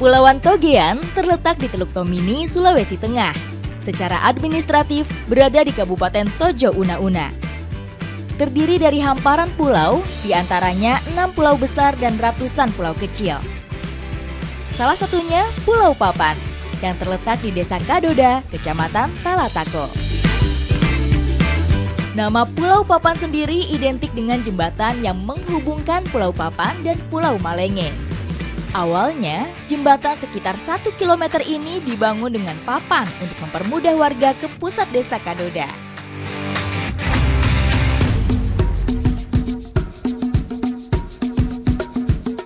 Kepulauan Togean terletak di Teluk Tomini, Sulawesi Tengah. Secara administratif berada di Kabupaten Tojo Una-Una. Terdiri dari hamparan pulau, diantaranya 6 pulau besar dan ratusan pulau kecil. Salah satunya Pulau Papan, yang terletak di Desa Kadoda, Kecamatan Talatako. Nama Pulau Papan sendiri identik dengan jembatan yang menghubungkan Pulau Papan dan Pulau Malenge. Awalnya, jembatan sekitar 1 km ini dibangun dengan papan untuk mempermudah warga ke pusat Desa Kadoda.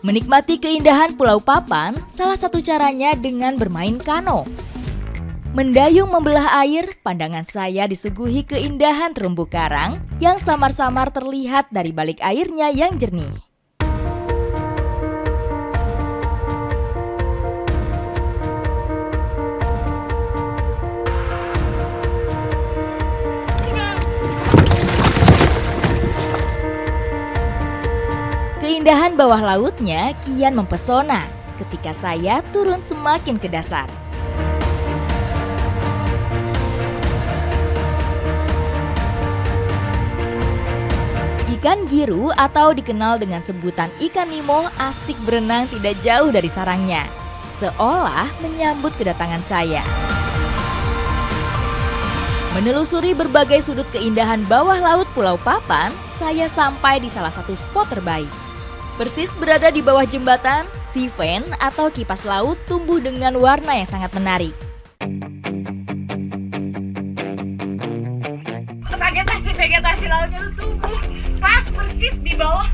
Menikmati keindahan Pulau Papan, salah satu caranya dengan bermain kano. Mendayung membelah air, pandangan saya disuguhi keindahan terumbu karang yang samar-samar terlihat dari balik airnya yang jernih. Keindahan bawah lautnya kian mempesona ketika saya turun semakin ke dasar. Ikan giru atau dikenal dengan sebutan ikan nemo asik berenang tidak jauh dari sarangnya, seolah menyambut kedatangan saya. Menelusuri berbagai sudut keindahan bawah laut Pulau Papan, saya sampai di salah satu spot terbaik. Persis berada di bawah jembatan, sea fan atau kipas laut tumbuh dengan warna yang sangat menarik. Vegetasi lautnya tuh tumbuh pas persis di bawah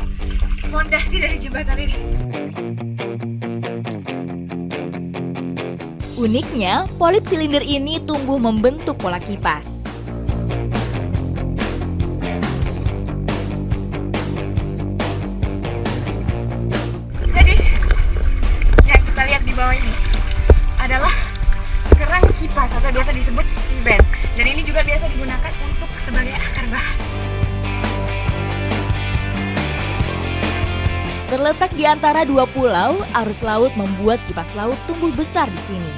fondasi dari jembatan ini. Uniknya, polip silinder ini tumbuh membentuk pola kipas. Jadi, yang kita lihat di bawah ini adalah kerang kipas atau biasa disebut sea band. Dan ini juga biasa digunakan untuk sebagai akar bahan. Terletak di antara 2 pulau, arus laut membuat kipas laut tumbuh besar di sini.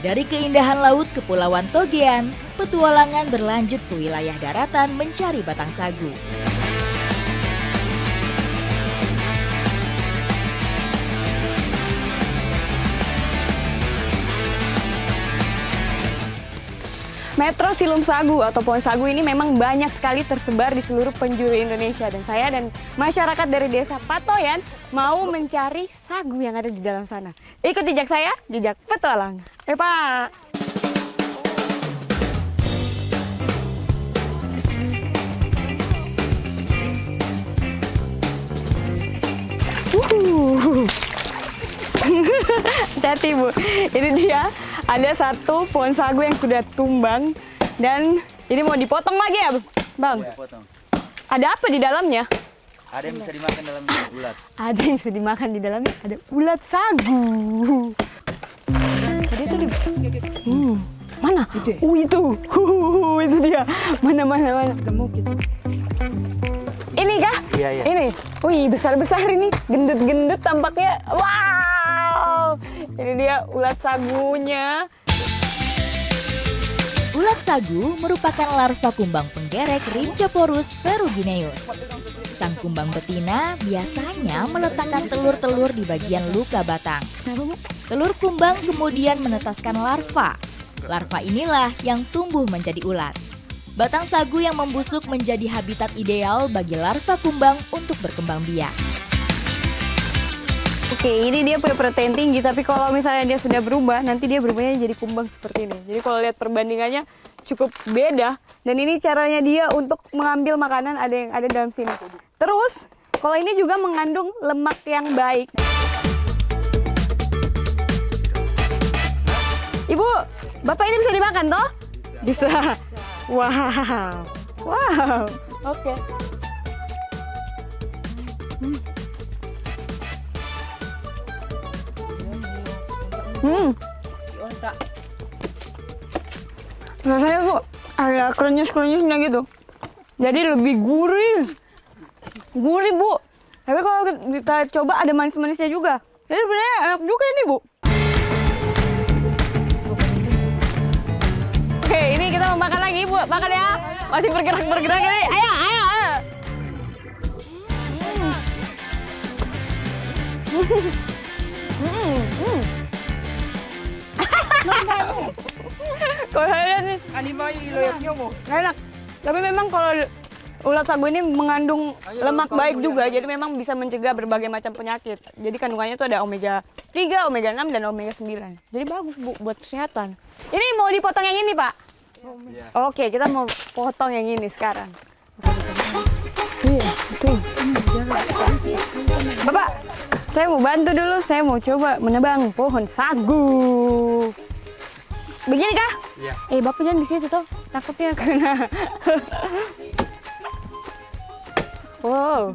Dari keindahan laut Kepulauan Togean, petualangan berlanjut ke wilayah daratan mencari batang sagu. Metro Silum Sagu atau pohon sagu ini memang banyak sekali tersebar di seluruh penjuru Indonesia. Dan saya dan masyarakat dari Desa Patoyan mau mencari sagu yang ada di dalam sana. Ikut jejak saya, jejak petualang. Pak! Hati-hati Bu, ini dia ada satu pohon sagu yang sudah tumbang dan ini mau dipotong lagi ya Bang? Ya, potong. Ada apa di dalamnya? Ada yang bisa dimakan dalamnya, ulat. Ada yang bisa dimakan di dalamnya, ada ulat sagu. Tadi itu mana? Itu. Itu dia. Mana. Ketemu gitu. Ini kah? Iya. Ini. Wih, besar-besar ini. Gendut-gendut tampaknya. Wow! Ini dia ulat sagunya. Ulat sagu merupakan larva kumbang penggerek Rhinchoporus ferrugineus. Sang kumbang betina biasanya meletakkan telur-telur di bagian luka batang. Telur kumbang kemudian menetaskan larva. Larva inilah yang tumbuh menjadi ulat. Batang sagu yang membusuk menjadi habitat ideal bagi larva kumbang untuk berkembang biak. Oke, ini dia punya protein tinggi, tapi kalau misalnya dia sudah berubah, nanti dia berubahnya jadi kumbang seperti ini. Jadi kalau lihat perbandingannya cukup beda, dan ini caranya dia untuk mengambil makanan ada yang ada dalam sini. Terus, kalau ini juga mengandung lemak yang baik. Ibu, Bapak ini bisa dimakan toh? Bisa. Wow. Oke. Rasanya tuh ada krenyes-krenyesnya gitu. Jadi lebih gurih. Gurih, Bu. Tapi kalau kita coba ada manis-manisnya juga. Jadi sebenarnya enak juga ini, Bu. Oke, ini kita mau makan lagi, Bu. Makan ya. Masih bergerak-bergerak ini. Ayo, ayo, ayo. Kalau saya lihat nih, enak. Tapi memang kalau ulat sagu ini mengandung lemak baik juga, jadi memang bisa mencegah berbagai macam penyakit. Jadi kandungannya itu ada omega 3, omega 6, dan omega 9. Jadi bagus, Bu, buat kesehatan. Ini mau dipotong yang ini, Pak? Iya. Oke, kita mau potong yang ini sekarang. Iya, tuh. Bapak, saya mau bantu dulu. Saya mau coba menebang pohon sagu. Begini kah? Iya. Bapak jangan di situ toh. Takutnya kena. Wow.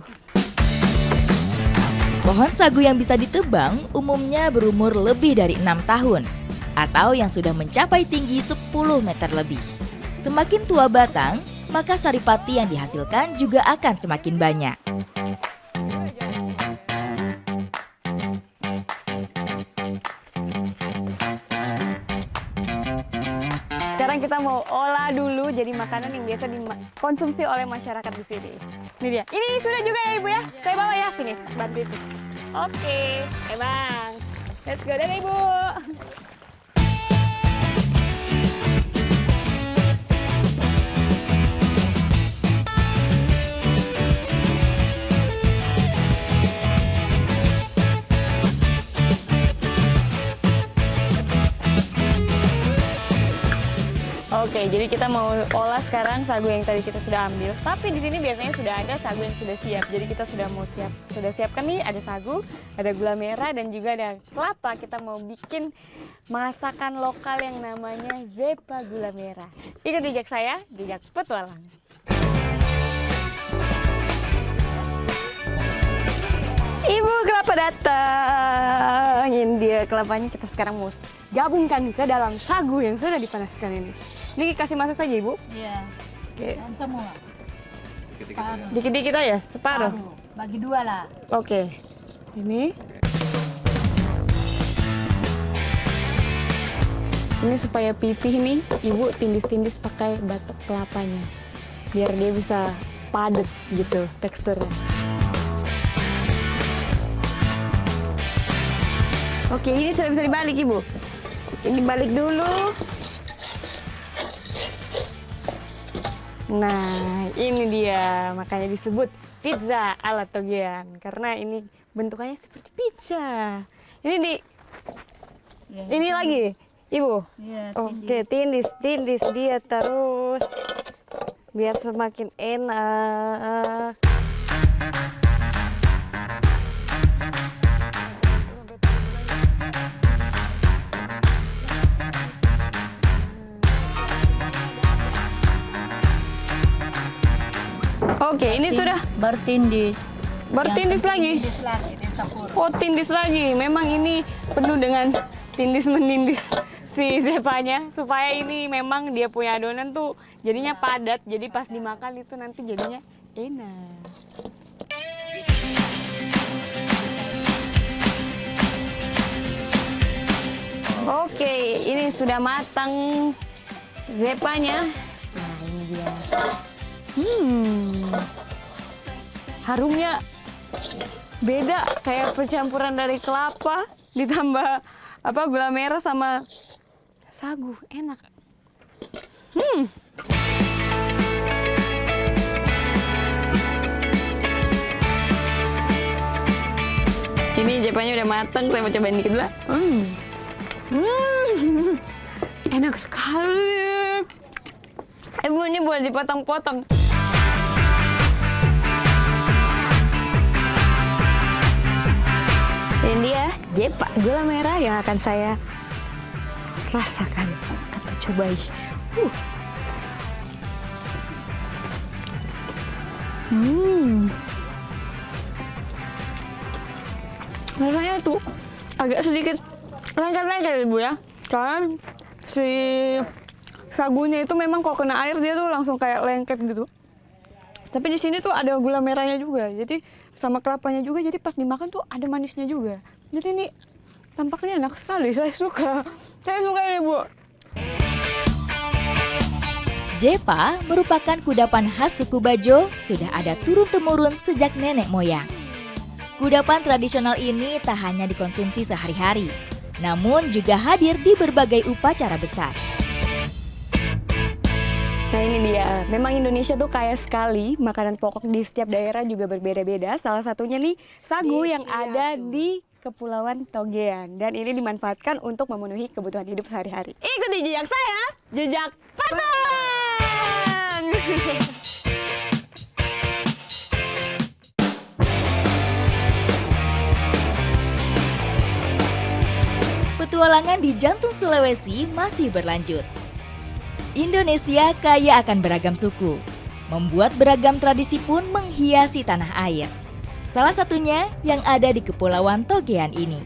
Pohon sagu yang bisa ditebang umumnya berumur lebih dari 6 tahun atau yang sudah mencapai tinggi 10 meter lebih. Semakin tua batang, maka saripati yang dihasilkan juga akan semakin banyak. Sekarang kita mau olah dulu jadi makanan yang biasa dikonsumsi oleh masyarakat di sini. Ini dia. Ini sudah juga ya, Ibu ya. Saya bawa ya sini, bantu itu. Oke, Bang. Let's go deh, Ibu. Oke, jadi kita mau olah sekarang sagu yang tadi kita sudah ambil. Tapi di sini biasanya sudah ada sagu yang sudah siap. Jadi kita sudah siapkan nih, ada sagu, ada gula merah, dan juga ada kelapa. Kita mau bikin masakan lokal yang namanya zepa gula merah. Ikut jejak saya, jejak petualang. Ibu kelapa datang. Ini dia kelapanya, kita sekarang mau gabungkan ke dalam sagu yang sudah dipanaskan ini. Ini kasih masuk saja, Ibu. Iya, Oke. dan semua. Dikit-dikit aja, separuh. Bagi 2 lah. Oke. Ini. Ini supaya pipih nih, Ibu tindis-tindis pakai batok kelapanya. Biar dia bisa padat gitu teksturnya. Oke, ini sudah bisa dibalik, Ibu. Ini balik dulu. Nah, ini dia. Makanya disebut pizza ala Togean. Karena ini bentukannya seperti pizza. Ini ini lagi, Ibu. Iya, Oke, tindis dia terus. Biar semakin enak. Oke, ini sudah Bertindis. bertindis lagi. Tindis lagi, ditepur. Oh, tindis lagi. Memang ini penuh dengan tindis-menindis si zepanya supaya ini memang dia punya adonan tuh jadinya padat. Jadi pas dimakan itu nanti jadinya enak. Oke, ini sudah matang zepanya. Nah, ini dia. Harumnya beda, kayak percampuran dari kelapa ditambah gula merah sama sagu, enak. Ini jepanya udah matang, saya mau cobain dikit dulu. Enak sekali. Ibu, ini boleh dipotong-potong. Ini dia jepa gula merah yang akan saya rasakan atau cobai. Rasanya tuh agak sedikit lengket-lengket, Ibu ya. Karena si sagunya itu memang kalau kena air dia tuh langsung kayak lengket gitu. Tapi di sini tuh ada gula merahnya juga, jadi sama kelapanya juga, jadi pas dimakan tuh ada manisnya juga. Jadi ini tampaknya enak sekali, saya suka ini Bu. Jepa merupakan kudapan khas suku Bajo, sudah ada turun-temurun sejak nenek moyang. Kudapan tradisional ini tak hanya dikonsumsi sehari-hari, namun juga hadir di berbagai upacara besar. Nah ini dia, memang Indonesia tuh kaya sekali, makanan pokok di setiap daerah juga berbeda-beda. Salah satunya nih sagu yang ada di Kepulauan Togean. Dan ini dimanfaatkan untuk memenuhi kebutuhan hidup sehari-hari. Ikuti jejak saya, jejak Patang! Petualangan di jantung Sulawesi masih berlanjut. Indonesia kaya akan beragam suku, membuat beragam tradisi pun menghiasi tanah air. Salah satunya yang ada di Kepulauan Togean ini.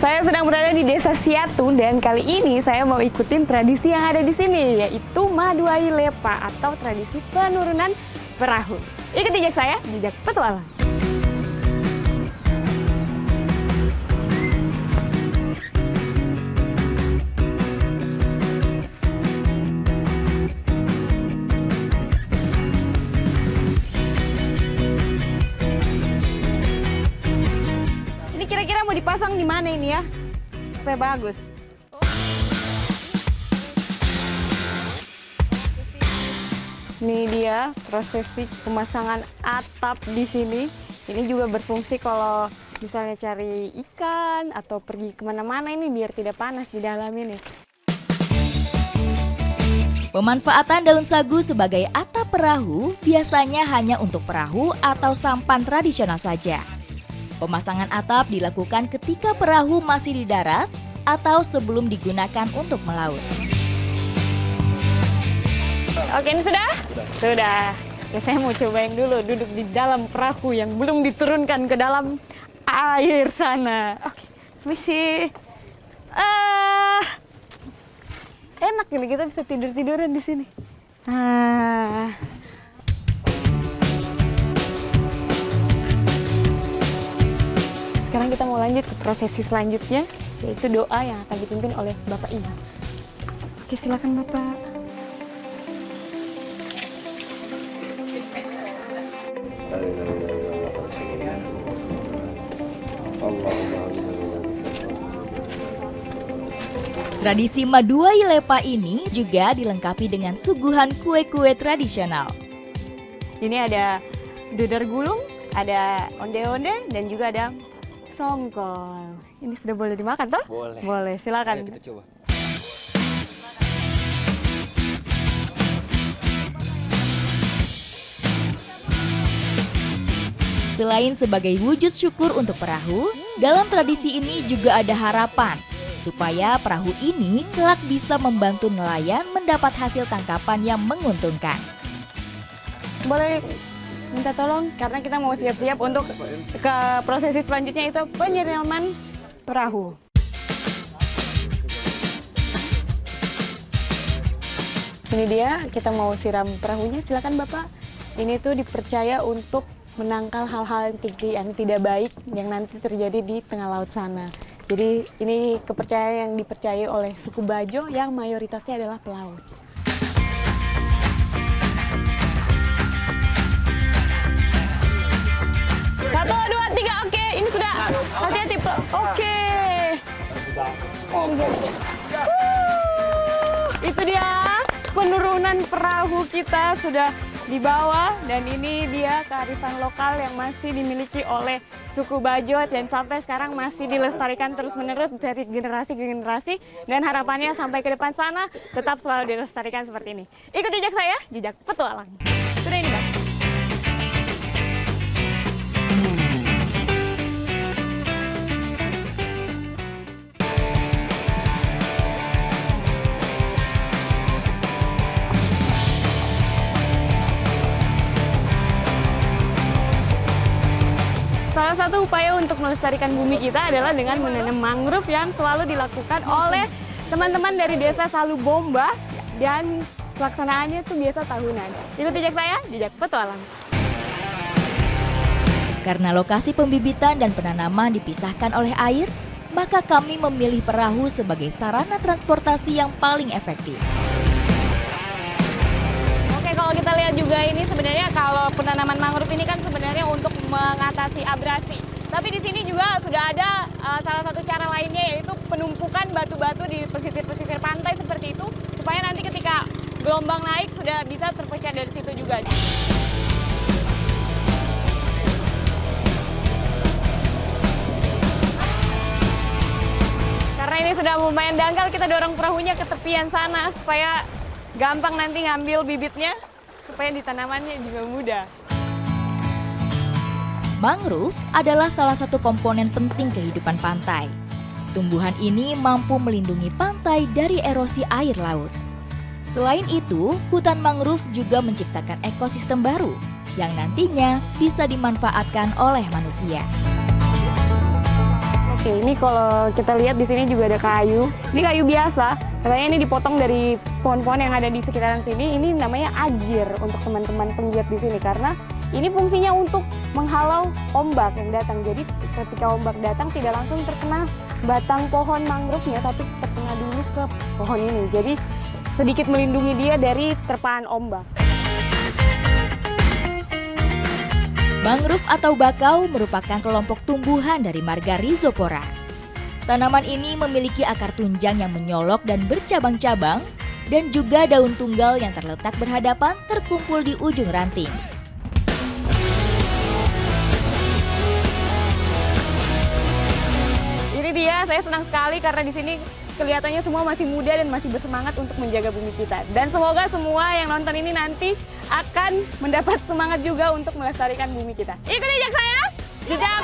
Saya sedang berada di Desa Siatu dan kali ini saya mau ikutin tradisi yang ada di sini, yaitu Maduai Lepa atau tradisi penurunan perahu. Ikuti jejak saya, jejak petualang. Kira-kira mau dipasang di mana ini ya, supaya bagus. Ini dia prosesi pemasangan atap di sini. Ini juga berfungsi kalau misalnya cari ikan atau pergi kemana-mana ini biar tidak panas di dalam ini. Pemanfaatan daun sagu sebagai atap perahu biasanya hanya untuk perahu atau sampan tradisional saja. Pemasangan atap dilakukan ketika perahu masih di darat atau sebelum digunakan untuk melaut. Oke, ini sudah? Sudah. Ya, saya mau cobain dulu duduk di dalam perahu yang belum diturunkan ke dalam air sana. Oke, misi. Enak nih, kita bisa tidur-tiduran di sini. Sekarang kita mau lanjut ke prosesi selanjutnya, yaitu doa yang akan dipimpin oleh Bapak Imam. Oke, silakan Bapak. Tradisi Maduai Lepa ini juga dilengkapi dengan suguhan kue-kue tradisional. Ini ada dodar gulung, ada onde-onde, dan juga ada songkol. Ini sudah boleh dimakan toh? Boleh. Boleh, silakan. Ayo kita coba. Selain sebagai wujud syukur untuk perahu, dalam tradisi ini juga ada harapan supaya perahu ini kelak bisa membantu nelayan mendapat hasil tangkapan yang menguntungkan. Boleh minta tolong karena kita mau siap-siap untuk ke prosesi selanjutnya, itu penyiraman perahu. Ini dia, kita mau siram perahunya. Silakan Bapak. Ini tuh dipercaya untuk menangkal hal-hal yang tidak baik yang nanti terjadi di tengah laut sana. Jadi ini kepercayaan yang dipercayai oleh suku Bajo yang mayoritasnya adalah pelaut. Satu, dua, tiga, oke, ini sudah. Hati-hati, oke. Oh, itu dia penurunan perahu kita sudah di bawah, dan ini dia kearifan lokal yang masih dimiliki oleh suku Bajo dan sampai sekarang masih dilestarikan terus-menerus dari generasi ke generasi, dan harapannya sampai ke depan sana tetap selalu dilestarikan seperti ini. Ikut jejak saya, jejak petualang. Sudah ini, Bang. Salah satu upaya untuk melestarikan bumi kita adalah dengan menanam mangrove yang selalu dilakukan oleh teman-teman dari Desa Salubomba dan pelaksanaannya tuh biasa tahunan. Ikuti jejak saya, jejak petualang. Karena lokasi pembibitan dan penanaman dipisahkan oleh air, maka kami memilih perahu sebagai sarana transportasi yang paling efektif. Oke, kalau kita lihat juga ini sebenarnya kalau penanaman mangrove ini kan sebenarnya untuk mengatasi abrasi. Tapi di sini juga sudah ada salah satu cara lainnya, yaitu penumpukan batu-batu di pesisir-pesisir pantai seperti itu, supaya nanti ketika gelombang naik sudah bisa terpecah dari situ juga. Karena ini sudah lumayan dangkal, kita dorong perahunya ke tepian sana supaya gampang nanti ngambil bibitnya, supaya di tanamannya juga mudah. Mangrove adalah salah satu komponen penting kehidupan pantai. Tumbuhan ini mampu melindungi pantai dari erosi air laut. Selain itu, hutan mangrove juga menciptakan ekosistem baru yang nantinya bisa dimanfaatkan oleh manusia. Oke, ini kalau kita lihat di sini juga ada kayu. Ini kayu biasa. Katanya ini dipotong dari pohon-pohon yang ada di sekitaran sini. Ini namanya ajir untuk teman-teman penggiat di sini karena ini fungsinya untuk menghalau ombak yang datang. Jadi ketika ombak datang tidak langsung terkena batang pohon mangrove-nya, tapi terkena dulu ke pohon ini. Jadi sedikit melindungi dia dari terpaan ombak. Mangrove atau bakau merupakan kelompok tumbuhan dari marga Rhizopora. Tanaman ini memiliki akar tunjang yang menyolok dan bercabang-cabang, dan juga daun tunggal yang terletak berhadapan terkumpul di ujung ranting. Ini dia, saya senang sekali karena di sini kelihatannya semua masih muda dan masih bersemangat untuk menjaga bumi kita. Dan semoga semua yang nonton ini nanti akan mendapat semangat juga untuk melestarikan bumi kita. Ikuti jejak saya, jejak